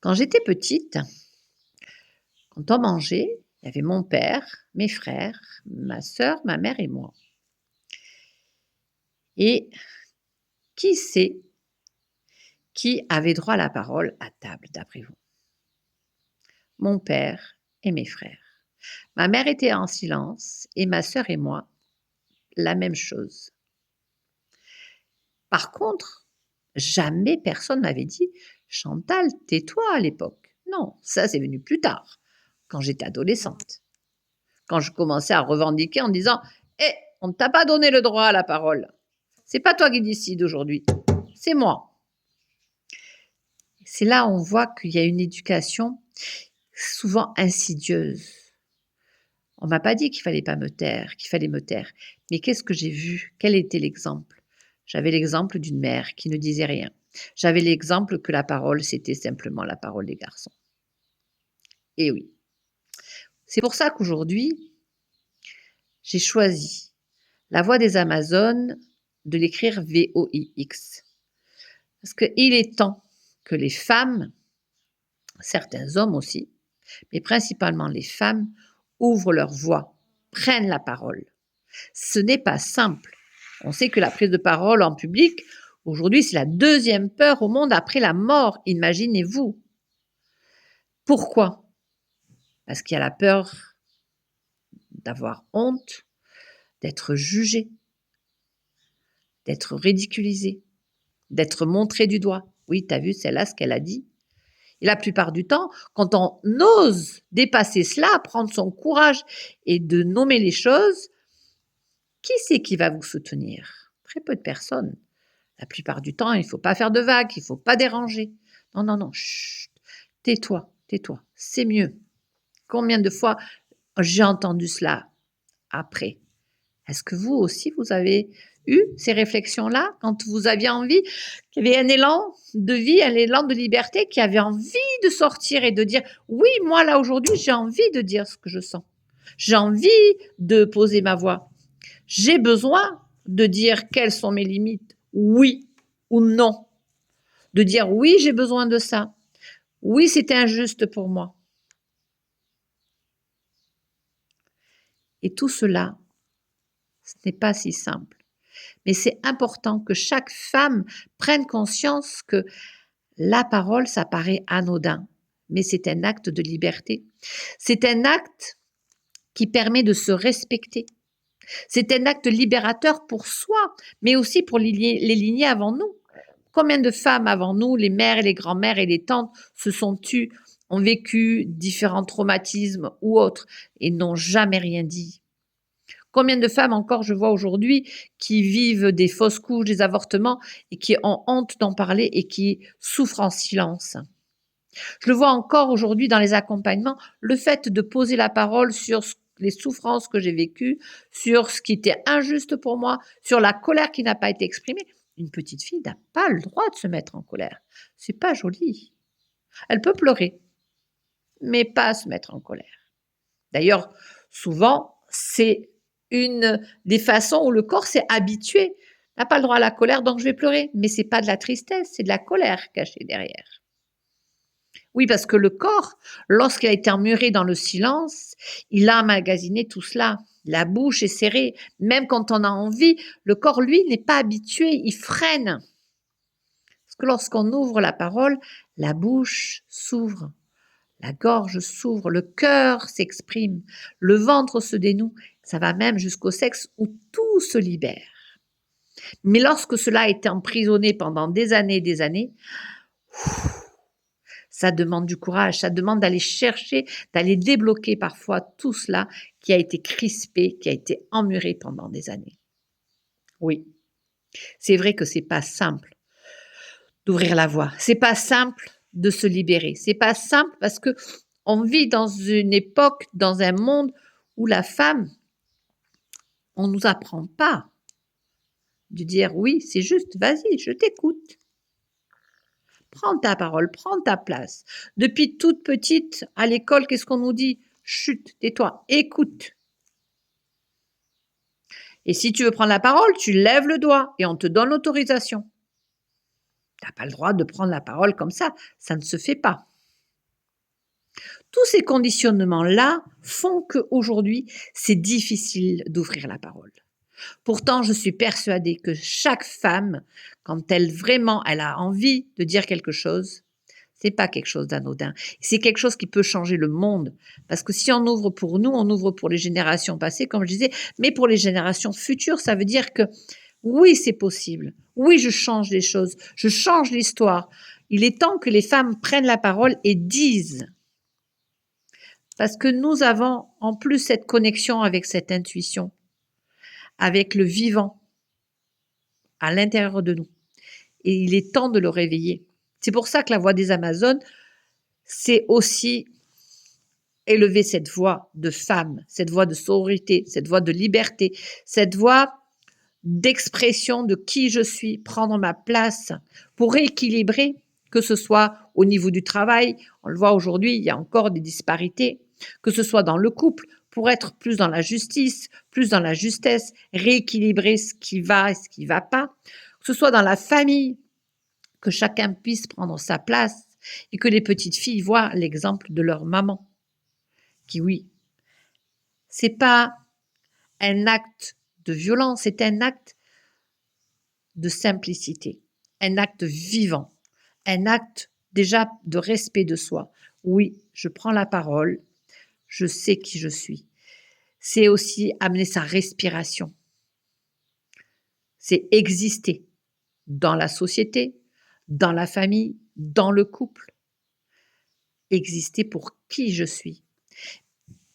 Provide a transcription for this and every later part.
Quand j'étais petite, quand on mangeait, il y avait mon père, mes frères, ma sœur, ma mère et moi. Et qui c'est qui avait droit à la parole à table, d'après vous? Mon père et mes frères. Ma mère était en silence et ma sœur et moi, la même chose. Par contre, jamais personne m'avait dit: «Chantal, tais-toi» à l'époque. Non, ça c'est venu plus tard, quand j'étais adolescente. Quand je commençais à revendiquer en disant: «Eh, on ne t'a pas donné le droit à la parole. C'est pas toi qui décides aujourd'hui, c'est moi». C'est là où on voit qu'il y a une éducation souvent insidieuse. On m'a pas dit qu'il fallait pas me taire, qu'il fallait me taire. Mais qu'est-ce que j'ai vu? Quel était l'exemple? J'avais l'exemple d'une mère qui ne disait rien. J'avais l'exemple que la parole, c'était simplement la parole des garçons. Et oui. C'est pour ça qu'aujourd'hui, j'ai choisi La Voix des Amazones de l'écrire VOIX. Parce qu'il est temps que les femmes, certains hommes aussi, mais principalement les femmes, ouvrent leur voix, prennent la parole. Ce n'est pas simple. On sait que la prise de parole en public, aujourd'hui, c'est la deuxième peur au monde après la mort, imaginez-vous. Pourquoi? Parce qu'il y a la peur d'avoir honte, d'être jugé, d'être ridiculisé, d'être montré du doigt. Oui, tu as vu celle-là, ce qu'elle a dit? Et la plupart du temps, quand on ose dépasser cela, prendre son courage et de nommer les choses, qui c'est qui va vous soutenir? Très peu de personnes. La plupart du temps, il ne faut pas faire de vagues, il ne faut pas déranger. Non, non, non, chut, tais-toi, tais-toi, c'est mieux. Combien de fois j'ai entendu cela après? Est-ce que vous aussi, vous avez eu ces réflexions-là quand vous aviez envie, qu'il y avait un élan de vie, un élan de liberté, qui avait envie de sortir et de dire: «Oui, moi, là, aujourd'hui, j'ai envie de dire ce que je sens. J'ai envie de poser ma voix. J'ai besoin de dire quelles sont mes limites, oui ou non. De dire: "Oui, j'ai besoin de ça. Oui, c'est injuste pour moi"». Et tout cela, ce n'est pas si simple. Mais c'est important que chaque femme prenne conscience que la parole, ça paraît anodin, mais c'est un acte de liberté. C'est un acte qui permet de se respecter. C'est un acte libérateur pour soi, mais aussi pour les lignées avant nous. Combien de femmes avant nous, les mères et les grands-mères et les tantes, se sont tues, ont vécu différents traumatismes ou autres et n'ont jamais rien dit? Combien de femmes encore je vois aujourd'hui qui vivent des fausses couches, des avortements et qui ont honte d'en parler et qui souffrent en silence? Je le vois encore aujourd'hui dans les accompagnements, le fait de poser la parole sur les souffrances que j'ai vécues, sur ce qui était injuste pour moi, sur la colère qui n'a pas été exprimée. Une petite fille n'a pas le droit de se mettre en colère. C'est pas joli. Elle peut pleurer, mais pas se mettre en colère. D'ailleurs, souvent, c'est une des façons où le corps s'est habitué. N'a pas le droit à la colère, donc je vais pleurer. Mais c'est pas de la tristesse, c'est de la colère cachée derrière. Oui, parce que le corps, lorsqu'il a été emmuré dans le silence, il a emmagasiné tout cela. La bouche est serrée. Même quand on a envie, le corps, lui, n'est pas habitué, il freine. Parce que lorsqu'on ouvre la parole, la bouche s'ouvre, la gorge s'ouvre, le cœur s'exprime, le ventre se dénoue. Ça va même jusqu'au sexe où tout se libère. Mais lorsque cela a été emprisonné pendant des années, ça demande du courage, ça demande d'aller chercher, d'aller débloquer parfois tout cela qui a été crispé, qui a été emmuré pendant des années. Oui, c'est vrai que c'est pas simple d'ouvrir la voie. C'est pas simple de se libérer. C'est pas simple parce que on vit dans une époque, dans un monde où la femme, on nous apprend pas de dire oui, c'est juste, vas-y, je t'écoute. Prends ta parole, prends ta place. Depuis toute petite, à l'école, qu'est-ce qu'on nous dit? Chut, tais-toi, écoute. Et si tu veux prendre la parole, tu lèves le doigt et on te donne l'autorisation. Tu n'as pas le droit de prendre la parole comme ça ne se fait pas. Tous ces conditionnements-là font qu'aujourd'hui, c'est difficile d'ouvrir la parole. Pourtant, je suis persuadée que chaque femme, quand elle a envie de dire quelque chose, c'est pas quelque chose d'anodin. C'est quelque chose qui peut changer le monde. Parce que si on ouvre pour nous, on ouvre pour les générations passées, comme je disais, mais pour les générations futures, ça veut dire que oui, c'est possible. Oui, je change les choses. Je change l'histoire. Il est temps que les femmes prennent la parole et disent. Parce que nous avons en plus cette connexion avec cette intuition, avec le vivant à l'intérieur de nous. Et il est temps de le réveiller. C'est pour ça que la voix des Amazones, c'est aussi élever cette voix de femme, cette voix de sororité, cette voix de liberté, cette voix d'expression de qui je suis, prendre ma place pour rééquilibrer, que ce soit au niveau du travail, on le voit aujourd'hui, il y a encore des disparités, que ce soit dans le couple, pour être plus dans la justice, plus dans la justesse, rééquilibrer ce qui va et ce qui ne va pas, que ce soit dans la famille, que chacun puisse prendre sa place et que les petites filles voient l'exemple de leur maman, qui oui, c'est pas un acte de violence, c'est un acte de simplicité, un acte vivant, un acte déjà de respect de soi. Oui, je prends la parole, je sais qui je suis. C'est aussi amener sa respiration. C'est exister dans la société, dans la famille, dans le couple. Exister pour qui je suis.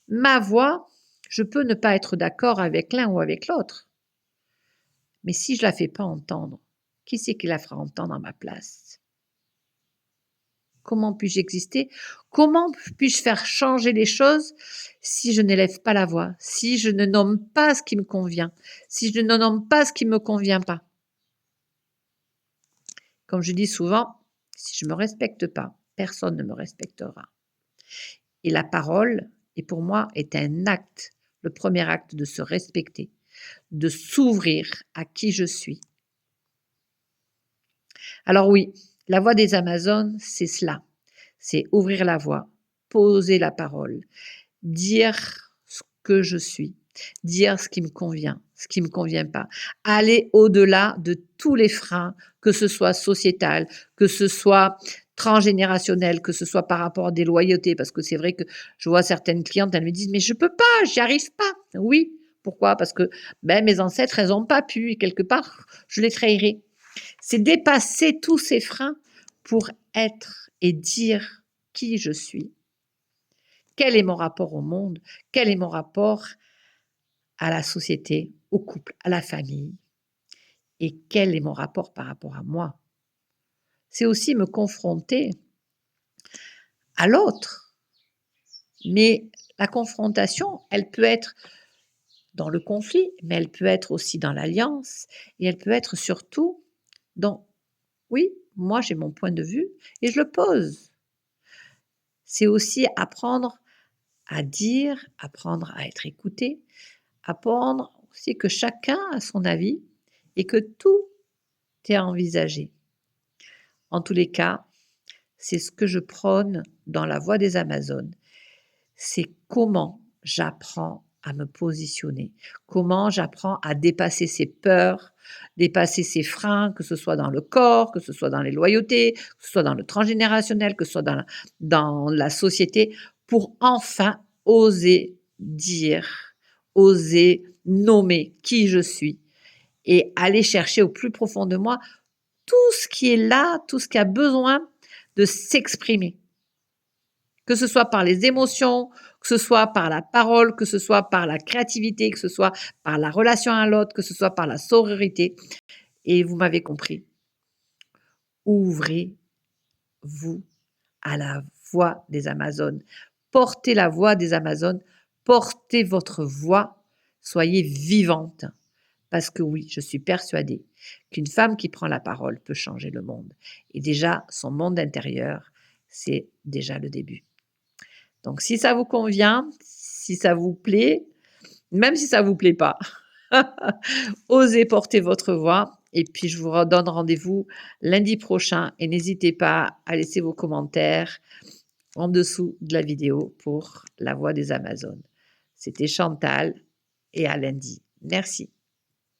Ma voix, je peux ne pas être d'accord avec l'un ou avec l'autre. Mais si je la fais pas entendre, qui c'est qui la fera entendre à ma place? Comment puis-je exister? Comment puis-je faire changer les choses si je n'élève pas la voix, si je ne nomme pas ce qui me convient, si je ne nomme pas ce qui ne me convient pas? Comme je dis souvent, si je ne me respecte pas, personne ne me respectera. Et la parole, et pour moi, est un acte, le premier acte de se respecter, de s'ouvrir à qui je suis. Alors oui, la voix des Amazones, c'est cela. C'est ouvrir la voix, poser la parole, dire ce que je suis, dire ce qui me convient, ce qui ne me convient pas, aller au-delà de tous les freins, que ce soit sociétal, que ce soit transgénérationnel, que ce soit par rapport à des loyautés, parce que c'est vrai que je vois certaines clientes, elles me disent, mais je peux pas, j'y arrive pas. Oui, pourquoi? Parce que mes ancêtres, elles n'ont pas pu, et quelque part, je les trahirai. C'est dépasser tous ces freins pour être et dire qui je suis. Quel est mon rapport au monde? Quel est mon rapport à la société, au couple, à la famille? Et quel est mon rapport par rapport à moi? C'est aussi me confronter à l'autre. Mais la confrontation, elle peut être dans le conflit, mais elle peut être aussi dans l'alliance et elle peut être surtout dans oui, moi j'ai mon point de vue et je le pose. C'est aussi apprendre à dire, apprendre à être écouté, apprendre aussi que chacun a son avis et que tout est à envisager. En tous les cas, c'est ce que je prône dans la voie des Amazones. C'est comment j'apprends à me positionner, comment j'apprends à dépasser ces peurs, dépasser ces freins, que ce soit dans le corps, que ce soit dans les loyautés, que ce soit dans le transgénérationnel, que ce soit dans la société, pour enfin oser dire, oser nommer qui je suis et aller chercher au plus profond de moi tout ce qui est là, tout ce qui a besoin de s'exprimer. Que ce soit par les émotions, que ce soit par la parole, que ce soit par la créativité, que ce soit par la relation à l'autre, que ce soit par la sororité. Et vous m'avez compris. Ouvrez-vous à la voix des Amazones. Portez la voix des Amazones. Portez votre voix. Soyez vivante. Parce que oui, je suis persuadée qu'une femme qui prend la parole peut changer le monde. Et déjà, son monde intérieur, c'est déjà le début. Donc si ça vous convient, si ça vous plaît, même si ça ne vous plaît pas, osez porter votre voix et puis je vous redonne rendez-vous lundi prochain et n'hésitez pas à laisser vos commentaires en dessous de la vidéo pour la voix des Amazones. C'était Chantal et à lundi. Merci.